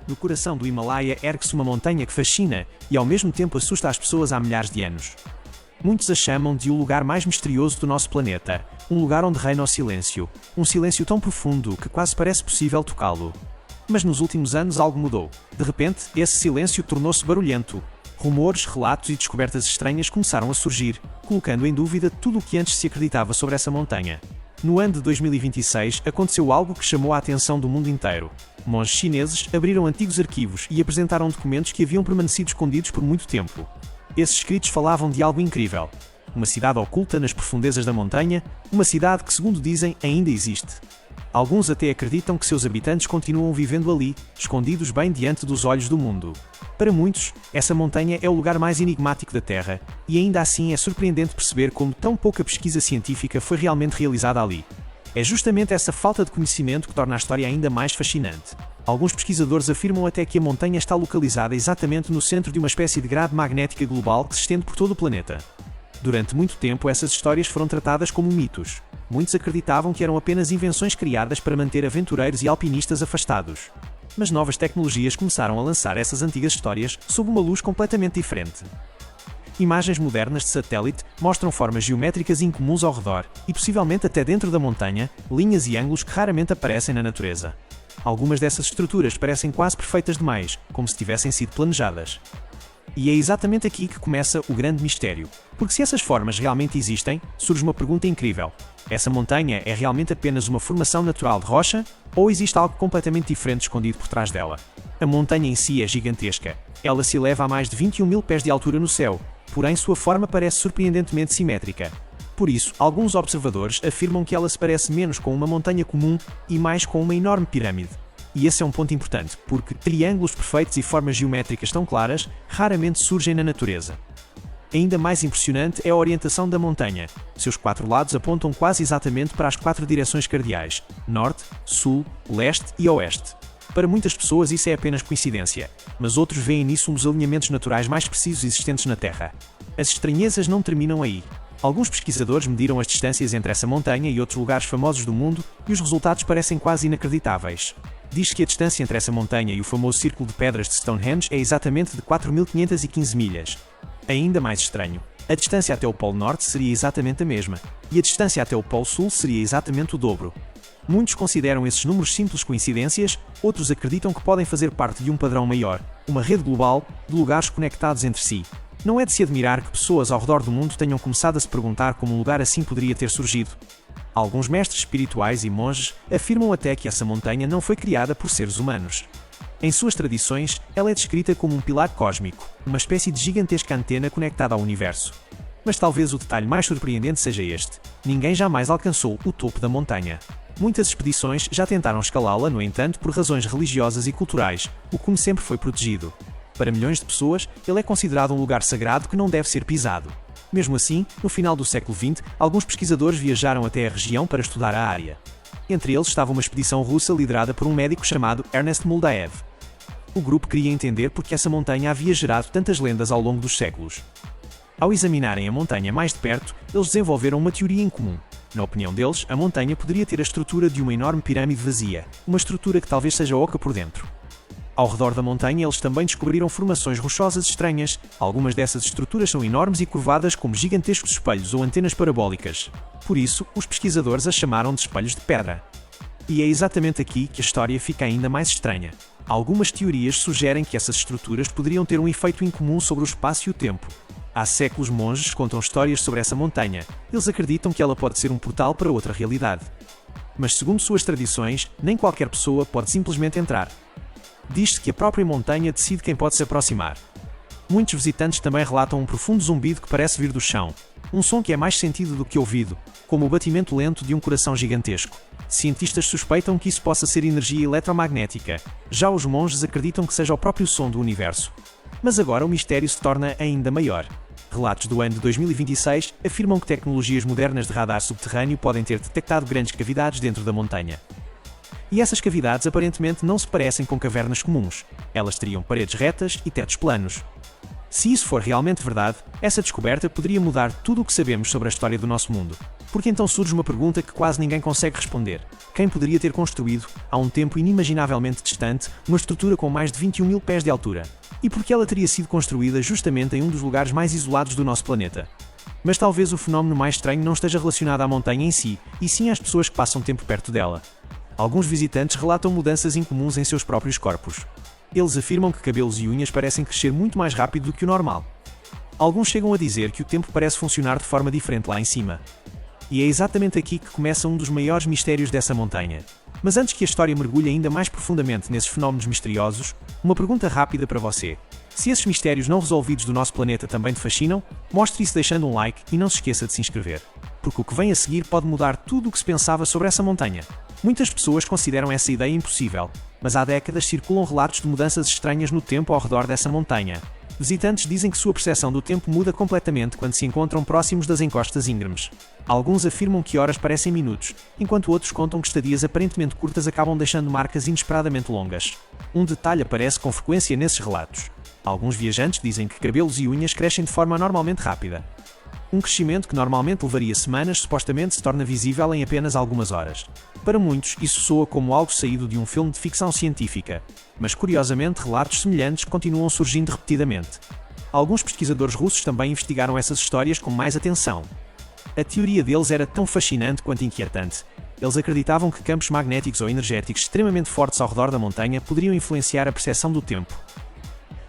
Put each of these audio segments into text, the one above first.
No coração do Himalaia ergue-se uma montanha que fascina e ao mesmo tempo assusta as pessoas há milhares de anos. Muitos a chamam de o lugar mais misterioso do nosso planeta, um lugar onde reina o silêncio, um silêncio tão profundo que quase parece possível tocá-lo. Mas nos últimos anos algo mudou. De repente, esse silêncio tornou-se barulhento. Rumores, relatos e descobertas estranhas começaram a surgir, colocando em dúvida tudo o que antes se acreditava sobre essa montanha. No ano de 2026, aconteceu algo que chamou a atenção do mundo inteiro. Monges chineses abriram antigos arquivos e apresentaram documentos que haviam permanecido escondidos por muito tempo. Esses escritos falavam de algo incrível. Uma cidade oculta nas profundezas da montanha, uma cidade que, segundo dizem, ainda existe. Alguns até acreditam que seus habitantes continuam vivendo ali, escondidos bem diante dos olhos do mundo. Para muitos, essa montanha é o lugar mais enigmático da Terra, e ainda assim é surpreendente perceber como tão pouca pesquisa científica foi realmente realizada ali. É justamente essa falta de conhecimento que torna a história ainda mais fascinante. Alguns pesquisadores afirmam até que a montanha está localizada exatamente no centro de uma espécie de grade magnética global que se estende por todo o planeta. Durante muito tempo, essas histórias foram tratadas como mitos. Muitos acreditavam que eram apenas invenções criadas para manter aventureiros e alpinistas afastados. Mas novas tecnologias começaram a lançar essas antigas histórias sob uma luz completamente diferente. Imagens modernas de satélite mostram formas geométricas incomuns ao redor e, possivelmente até dentro da montanha, linhas e ângulos que raramente aparecem na natureza. Algumas dessas estruturas parecem quase perfeitas demais, como se tivessem sido planejadas. E é exatamente aqui que começa o grande mistério. Porque se essas formas realmente existem, surge uma pergunta incrível. Essa montanha é realmente apenas uma formação natural de rocha, ou existe algo completamente diferente escondido por trás dela? A montanha em si é gigantesca. Ela se eleva a mais de 21 mil pés de altura no céu, porém sua forma parece surpreendentemente simétrica. Por isso, alguns observadores afirmam que ela se parece menos com uma montanha comum e mais com uma enorme pirâmide. E esse é um ponto importante, porque triângulos perfeitos e formas geométricas tão claras raramente surgem na natureza. Ainda mais impressionante é a orientação da montanha. Seus 4 lados apontam quase exatamente para as 4 direções cardeais: norte, sul, leste e oeste. Para muitas pessoas isso é apenas coincidência, mas outros veem nisso um dos alinhamentos naturais mais precisos existentes na Terra. As estranhezas não terminam aí. Alguns pesquisadores mediram as distâncias entre essa montanha e outros lugares famosos do mundo e os resultados parecem quase inacreditáveis. Diz-se que a distância entre essa montanha e o famoso Círculo de Pedras de Stonehenge é exatamente de 4.515 milhas. Ainda mais estranho, a distância até o Polo Norte seria exatamente a mesma, e a distância até o Polo Sul seria exatamente o dobro. Muitos consideram esses números simples coincidências, outros acreditam que podem fazer parte de um padrão maior, uma rede global, de lugares conectados entre si. Não é de se admirar que pessoas ao redor do mundo tenham começado a se perguntar como um lugar assim poderia ter surgido. Alguns mestres espirituais e monges afirmam até que essa montanha não foi criada por seres humanos. Em suas tradições, ela é descrita como um pilar cósmico, uma espécie de gigantesca antena conectada ao universo. Mas talvez o detalhe mais surpreendente seja este: ninguém jamais alcançou o topo da montanha. Muitas expedições já tentaram escalá-la, no entanto, por razões religiosas e culturais, o cume sempre foi protegido. Para milhões de pessoas, ele é considerado um lugar sagrado que não deve ser pisado. Mesmo assim, no final do século XX, alguns pesquisadores viajaram até a região para estudar a área. Entre eles estava uma expedição russa liderada por um médico chamado Ernest Muldaev. O grupo queria entender por que essa montanha havia gerado tantas lendas ao longo dos séculos. Ao examinarem a montanha mais de perto, eles desenvolveram uma teoria em comum. Na opinião deles, a montanha poderia ter a estrutura de uma enorme pirâmide vazia, uma estrutura que talvez seja oca por dentro. Ao redor da montanha, eles também descobriram formações rochosas estranhas. Algumas dessas estruturas são enormes e curvadas como gigantescos espelhos ou antenas parabólicas. Por isso, os pesquisadores as chamaram de espelhos de pedra. E é exatamente aqui que a história fica ainda mais estranha. Algumas teorias sugerem que essas estruturas poderiam ter um efeito incomum sobre o espaço e o tempo. Há séculos, monges contam histórias sobre essa montanha. Eles acreditam que ela pode ser um portal para outra realidade. Mas, segundo suas tradições, nem qualquer pessoa pode simplesmente entrar. Diz-se que a própria montanha decide quem pode se aproximar. Muitos visitantes também relatam um profundo zumbido que parece vir do chão. Um som que é mais sentido do que ouvido, como o batimento lento de um coração gigantesco. Cientistas suspeitam que isso possa ser energia eletromagnética. Já os monges acreditam que seja o próprio som do universo. Mas agora o mistério se torna ainda maior. Relatos do ano de 2026 afirmam que tecnologias modernas de radar subterrâneo podem ter detectado grandes cavidades dentro da montanha. E essas cavidades aparentemente não se parecem com cavernas comuns. Elas teriam paredes retas e tetos planos. Se isso for realmente verdade, essa descoberta poderia mudar tudo o que sabemos sobre a história do nosso mundo. Porque então surge uma pergunta que quase ninguém consegue responder. Quem poderia ter construído, há um tempo inimaginavelmente distante, uma estrutura com mais de 21 mil pés de altura? E por que ela teria sido construída justamente em um dos lugares mais isolados do nosso planeta? Mas talvez o fenómeno mais estranho não esteja relacionado à montanha em si, e sim às pessoas que passam tempo perto dela. Alguns visitantes relatam mudanças incomuns em seus próprios corpos. Eles afirmam que cabelos e unhas parecem crescer muito mais rápido do que o normal. Alguns chegam a dizer que o tempo parece funcionar de forma diferente lá em cima. E é exatamente aqui que começa um dos maiores mistérios dessa montanha. Mas antes que a história mergulhe ainda mais profundamente nesses fenómenos misteriosos, uma pergunta rápida para você. Se esses mistérios não resolvidos do nosso planeta também te fascinam, mostre isso deixando um like e não se esqueça de se inscrever. Porque o que vem a seguir pode mudar tudo o que se pensava sobre essa montanha. Muitas pessoas consideram essa ideia impossível, mas há décadas circulam relatos de mudanças estranhas no tempo ao redor dessa montanha. Visitantes dizem que sua percepção do tempo muda completamente quando se encontram próximos das encostas íngremes. Alguns afirmam que horas parecem minutos, enquanto outros contam que estadias aparentemente curtas acabam deixando marcas inesperadamente longas. Um detalhe aparece com frequência nesses relatos. Alguns viajantes dizem que cabelos e unhas crescem de forma anormalmente rápida. Um crescimento que normalmente levaria semanas supostamente se torna visível em apenas algumas horas. Para muitos, isso soa como algo saído de um filme de ficção científica, mas curiosamente relatos semelhantes continuam surgindo repetidamente. Alguns pesquisadores russos também investigaram essas histórias com mais atenção. A teoria deles era tão fascinante quanto inquietante. Eles acreditavam que campos magnéticos ou energéticos extremamente fortes ao redor da montanha poderiam influenciar a percepção do tempo.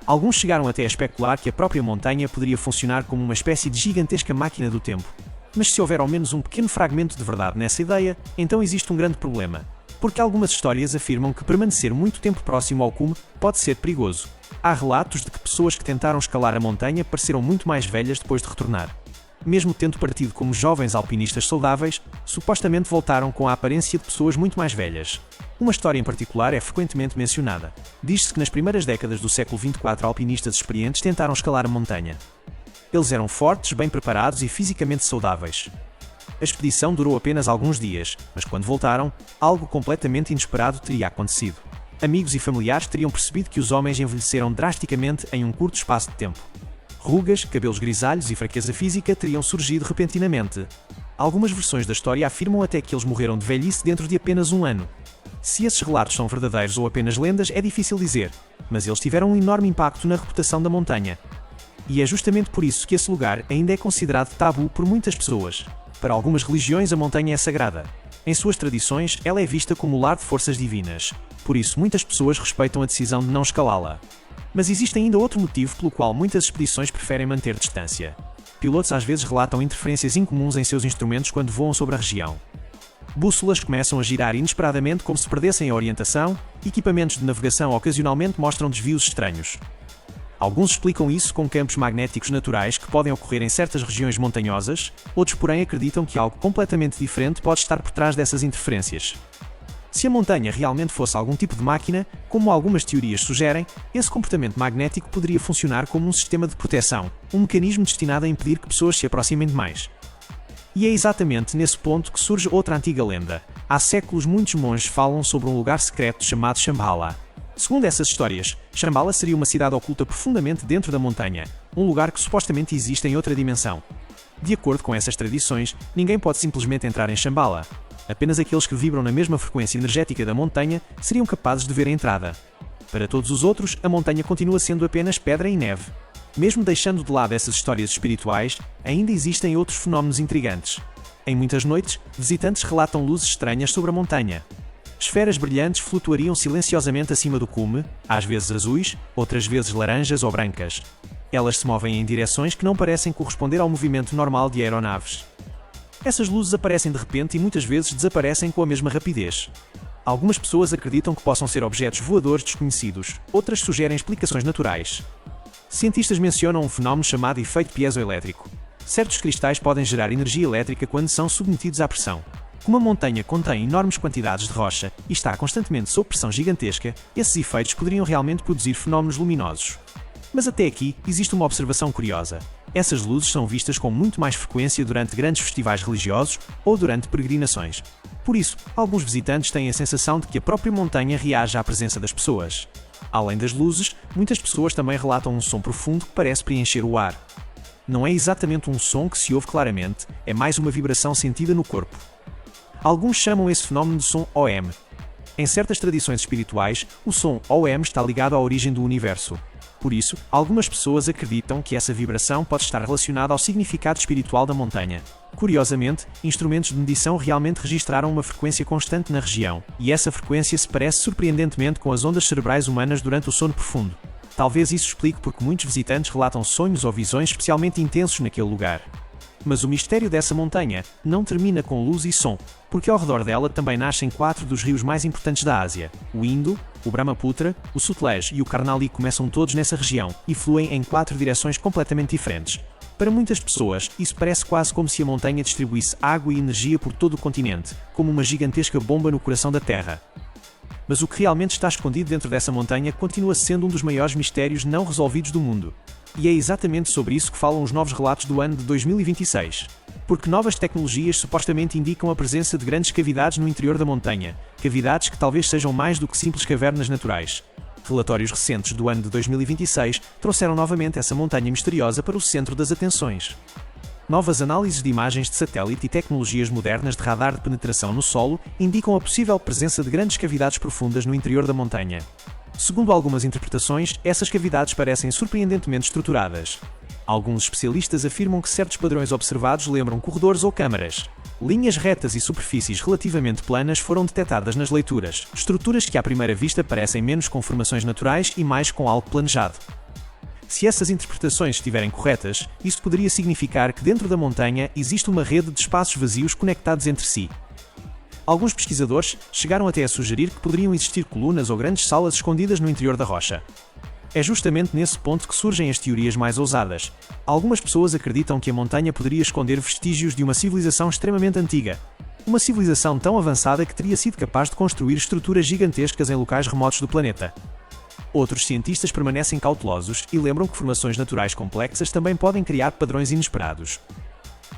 Alguns chegaram até a especular que a própria montanha poderia funcionar como uma espécie de gigantesca máquina do tempo. Mas se houver ao menos um pequeno fragmento de verdade nessa ideia, então existe um grande problema. Porque algumas histórias afirmam que permanecer muito tempo próximo ao cume pode ser perigoso. Há relatos de que pessoas que tentaram escalar a montanha pareceram muito mais velhas depois de retornar. Mesmo tendo partido como jovens alpinistas saudáveis, supostamente voltaram com a aparência de pessoas muito mais velhas. Uma história em particular é frequentemente mencionada. Diz-se que nas primeiras décadas do século XXIV alpinistas experientes tentaram escalar a montanha. Eles eram fortes, bem preparados e fisicamente saudáveis. A expedição durou apenas alguns dias, mas quando voltaram, algo completamente inesperado teria acontecido. Amigos e familiares teriam percebido que os homens envelheceram drasticamente em um curto espaço de tempo. Rugas, cabelos grisalhos e fraqueza física teriam surgido repentinamente. Algumas versões da história afirmam até que eles morreram de velhice dentro de apenas um ano. Se esses relatos são verdadeiros ou apenas lendas é difícil dizer, mas eles tiveram um enorme impacto na reputação da montanha. E é justamente por isso que esse lugar ainda é considerado tabu por muitas pessoas. Para algumas religiões a montanha é sagrada. Em suas tradições, ela é vista como o lar de forças divinas. Por isso muitas pessoas respeitam a decisão de não escalá-la. Mas existe ainda outro motivo pelo qual muitas expedições preferem manter distância. Pilotos às vezes relatam interferências incomuns em seus instrumentos quando voam sobre a região. Bússolas começam a girar inesperadamente como se perdessem a orientação, equipamentos de navegação ocasionalmente mostram desvios estranhos. Alguns explicam isso com campos magnéticos naturais que podem ocorrer em certas regiões montanhosas, outros porém acreditam que algo completamente diferente pode estar por trás dessas interferências. Se a montanha realmente fosse algum tipo de máquina, como algumas teorias sugerem, esse comportamento magnético poderia funcionar como um sistema de proteção, um mecanismo destinado a impedir que pessoas se aproximem demais. E é exatamente nesse ponto que surge outra antiga lenda. Há séculos muitos monges falam sobre um lugar secreto chamado Shambhala. Segundo essas histórias, Shambhala seria uma cidade oculta profundamente dentro da montanha, um lugar que supostamente existe em outra dimensão. De acordo com essas tradições, ninguém pode simplesmente entrar em Shambhala. Apenas aqueles que vibram na mesma frequência energética da montanha seriam capazes de ver a entrada. Para todos os outros, a montanha continua sendo apenas pedra e neve. Mesmo deixando de lado essas histórias espirituais, ainda existem outros fenómenos intrigantes. Em muitas noites, visitantes relatam luzes estranhas sobre a montanha. Esferas brilhantes flutuariam silenciosamente acima do cume, às vezes azuis, outras vezes laranjas ou brancas. Elas se movem em direções que não parecem corresponder ao movimento normal de aeronaves. Essas luzes aparecem de repente e muitas vezes desaparecem com a mesma rapidez. Algumas pessoas acreditam que possam ser objetos voadores desconhecidos, outras sugerem explicações naturais. Cientistas mencionam um fenómeno chamado efeito piezoelétrico. Certos cristais podem gerar energia elétrica quando são submetidos à pressão. Como a montanha contém enormes quantidades de rocha e está constantemente sob pressão gigantesca, esses efeitos poderiam realmente produzir fenómenos luminosos. Mas até aqui, existe uma observação curiosa. Essas luzes são vistas com muito mais frequência durante grandes festivais religiosos ou durante peregrinações. Por isso, alguns visitantes têm a sensação de que a própria montanha reage à presença das pessoas. Além das luzes, muitas pessoas também relatam um som profundo que parece preencher o ar. Não é exatamente um som que se ouve claramente, é mais uma vibração sentida no corpo. Alguns chamam esse fenómeno de som OM. Em certas tradições espirituais, o som OM está ligado à origem do universo. Por isso, algumas pessoas acreditam que essa vibração pode estar relacionada ao significado espiritual da montanha. Curiosamente, instrumentos de medição realmente registraram uma frequência constante na região, e essa frequência se parece surpreendentemente com as ondas cerebrais humanas durante o sono profundo. Talvez isso explique porque muitos visitantes relatam sonhos ou visões especialmente intensos naquele lugar. Mas o mistério dessa montanha não termina com luz e som, porque ao redor dela também nascem 4 dos rios mais importantes da Ásia. O Indo, o Brahmaputra, o Sutlej e o Karnali começam todos nessa região e fluem em 4 direções completamente diferentes. Para muitas pessoas, isso parece quase como se a montanha distribuísse água e energia por todo o continente, como uma gigantesca bomba no coração da Terra. Mas o que realmente está escondido dentro dessa montanha continua sendo um dos maiores mistérios não resolvidos do mundo. E é exatamente sobre isso que falam os novos relatos do ano de 2026. Porque novas tecnologias supostamente indicam a presença de grandes cavidades no interior da montanha, cavidades que talvez sejam mais do que simples cavernas naturais. Relatórios recentes do ano de 2026 trouxeram novamente essa montanha misteriosa para o centro das atenções. Novas análises de imagens de satélite e tecnologias modernas de radar de penetração no solo indicam a possível presença de grandes cavidades profundas no interior da montanha. Segundo algumas interpretações, essas cavidades parecem surpreendentemente estruturadas. Alguns especialistas afirmam que certos padrões observados lembram corredores ou câmaras. Linhas retas e superfícies relativamente planas foram detectadas nas leituras, estruturas que à primeira vista parecem menos com formações naturais e mais com algo planejado. Se essas interpretações estiverem corretas, isso poderia significar que dentro da montanha existe uma rede de espaços vazios conectados entre si. Alguns pesquisadores chegaram até a sugerir que poderiam existir colunas ou grandes salas escondidas no interior da rocha. É justamente nesse ponto que surgem as teorias mais ousadas. Algumas pessoas acreditam que a montanha poderia esconder vestígios de uma civilização extremamente antiga. Uma civilização tão avançada que teria sido capaz de construir estruturas gigantescas em locais remotos do planeta. Outros cientistas permanecem cautelosos e lembram que formações naturais complexas também podem criar padrões inesperados.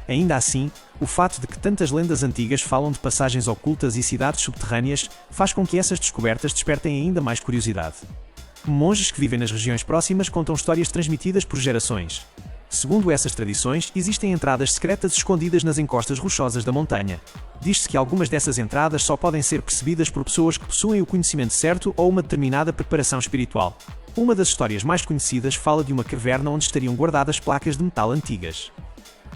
Ainda assim, o fato de que tantas lendas antigas falam de passagens ocultas e cidades subterrâneas faz com que essas descobertas despertem ainda mais curiosidade. Monges que vivem nas regiões próximas contam histórias transmitidas por gerações. Segundo essas tradições, existem entradas secretas escondidas nas encostas rochosas da montanha. Diz-se que algumas dessas entradas só podem ser percebidas por pessoas que possuem o conhecimento certo ou uma determinada preparação espiritual. Uma das histórias mais conhecidas fala de uma caverna onde estariam guardadas placas de metal antigas.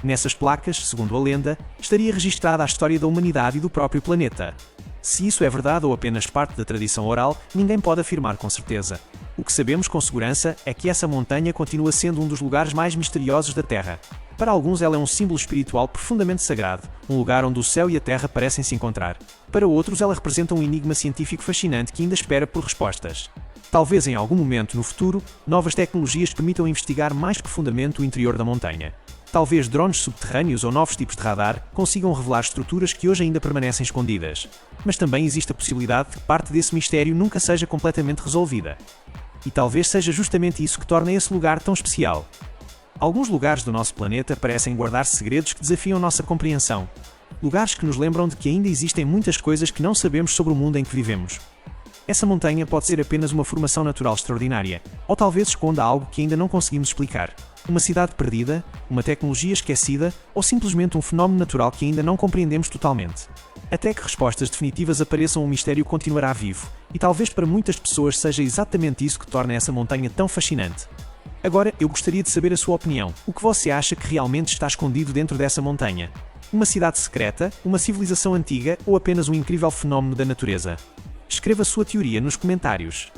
Nessas placas, segundo a lenda, estaria registrada a história da humanidade e do próprio planeta. Se isso é verdade ou apenas parte da tradição oral, ninguém pode afirmar com certeza. O que sabemos com segurança é que essa montanha continua sendo um dos lugares mais misteriosos da Terra. Para alguns ela é um símbolo espiritual profundamente sagrado, um lugar onde o céu e a terra parecem se encontrar. Para outros ela representa um enigma científico fascinante que ainda espera por respostas. Talvez em algum momento no futuro, novas tecnologias permitam investigar mais profundamente o interior da montanha. Talvez drones subterrâneos ou novos tipos de radar consigam revelar estruturas que hoje ainda permanecem escondidas. Mas também existe a possibilidade de que parte desse mistério nunca seja completamente resolvida. E talvez seja justamente isso que torna esse lugar tão especial. Alguns lugares do nosso planeta parecem guardar segredos que desafiam nossa compreensão. Lugares que nos lembram de que ainda existem muitas coisas que não sabemos sobre o mundo em que vivemos. Essa montanha pode ser apenas uma formação natural extraordinária, ou talvez esconda algo que ainda não conseguimos explicar. Uma cidade perdida, uma tecnologia esquecida, ou simplesmente um fenómeno natural que ainda não compreendemos totalmente. Até que respostas definitivas apareçam, o mistério continuará vivo, e talvez para muitas pessoas seja exatamente isso que torna essa montanha tão fascinante. Agora, eu gostaria de saber a sua opinião. O que você acha que realmente está escondido dentro dessa montanha? Uma cidade secreta, uma civilização antiga ou apenas um incrível fenómeno da natureza? Escreva sua teoria nos comentários.